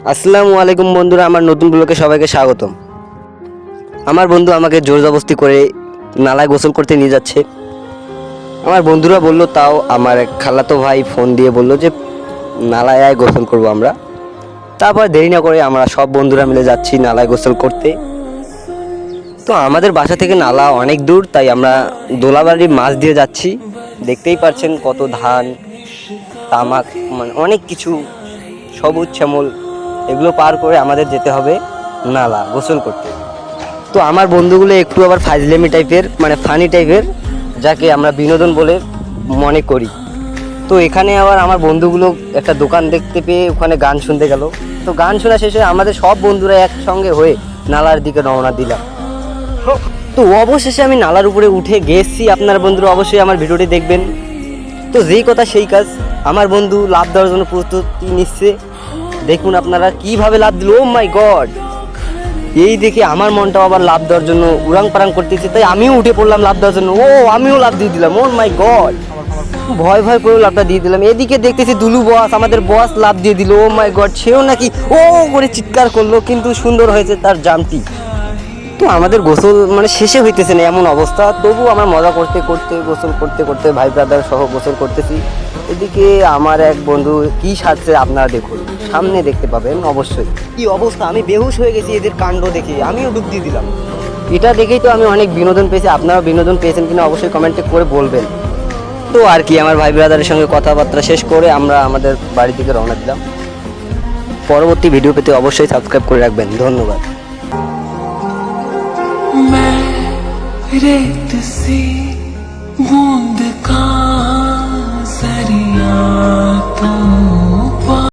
আসসালামু আলাইকুম বন্ধুরা, আমার নতুন ব্লগে সবাইকে স্বাগতম। আমার বন্ধু আমাকে জোর জবরদস্তি করে নালায় গোসল করতে নিয়ে যাচ্ছে। আমার বন্ধুরা বলল, তাও আমার এক খালাতো ভাই ফোন দিয়ে বলল যে নালায় আয় গোসল করব আমরা। তারপর দেরি না করে আমরা সব বন্ধুরা মিলে যাচ্ছি নালায় গোসল করতে। তো আমাদের বাসা থেকে নালা অনেক দূর, তাই আমরা দোলাবাড়ির মাছ দিয়ে যাচ্ছি। দেখতেই পাচ্ছেন কত ধান, তামাক, মানে অনেক কিছু, সবুজ শ্যামল, এগুলো পার করে আমাদের যেতে হবে নালা গোসল করতে। তো আমার বন্ধুগুলো একটু আবার ফাজলেমি টাইপের, মানে ফানি টাইপের, যাকে আমরা বিনোদন বলে মনে করি। তো এখানে আবার আমার বন্ধুগুলো একটা দোকান দেখতে পেয়ে ওখানে গান শুনতে গেল। তো গান শোনা শেষে আমাদের সব বন্ধুরা একসঙ্গে হয়ে নালার দিকে রওনা দিলাম। তো অবশেষে আমি নালার উপরে উঠে গেছি। আপনার বন্ধুরা অবশ্যই আমার ভিডিওটি দেখবেন। তো যেই কথা সেই কাজ, আমার বন্ধু লাফ দেওয়ার জন্য প্রস্তুতি নিচ্ছে। দেখুন আপনারা কিভাবে লাফ দিল। ও মাই গড! এই দেখে আমার মনটাও আবার লাফ দেওয়ার জন্য উড়াং পারাং করতেছে, তাই আমিও উঠে পড়লাম লাফ দেওয়ার জন্য। আমিও লাফ দিয়ে দিলাম। ও মাই গড! ভয় ভয় করে লাফটা দিয়ে দিলাম। এদিকে দেখতেছি দুলু বস, আমাদের বস, লাফ দিয়ে দিল। ও মাই গড! সেও নাকি ও করে চিৎকার করলো, কিন্তু সুন্দর হয়েছে তার জাম্পটি। তো আমাদের গোসল মানে শেষে হইতেছে না এমন অবস্থা, তবু আমরা মজা করতে করতে গোসল করতে করতে ভাই ব্রাদার সহ গোসল করতেছি। এদিকে আমার এক বন্ধু কি সাজছে আপনারা দেখুন, সামনে দেখতে পাবেন অবশ্যই। কি অবস্থা, আমি বেহুশ হয়ে গেছি এদের কাণ্ড দেখে, আমিও ডুব দিয়ে দিলাম। এটা দেখেই তো আমি অনেক বিনোদন পেয়েছি। আপনারাও বিনোদন পেয়েছেন কিনা অবশ্যই কমেন্টে করে বলবেন। তো আর কি, আমার ভাই ব্রাদারের সঙ্গে কথাবার্তা শেষ করে আমরা আমাদের বাড়ি থেকে রওনা দিলাম। পরবর্তী ভিডিও পেতে অবশ্যই সাবস্ক্রাইব করে রাখবেন। ধন্যবাদ। मैं रेत से बूंद का जरिया तू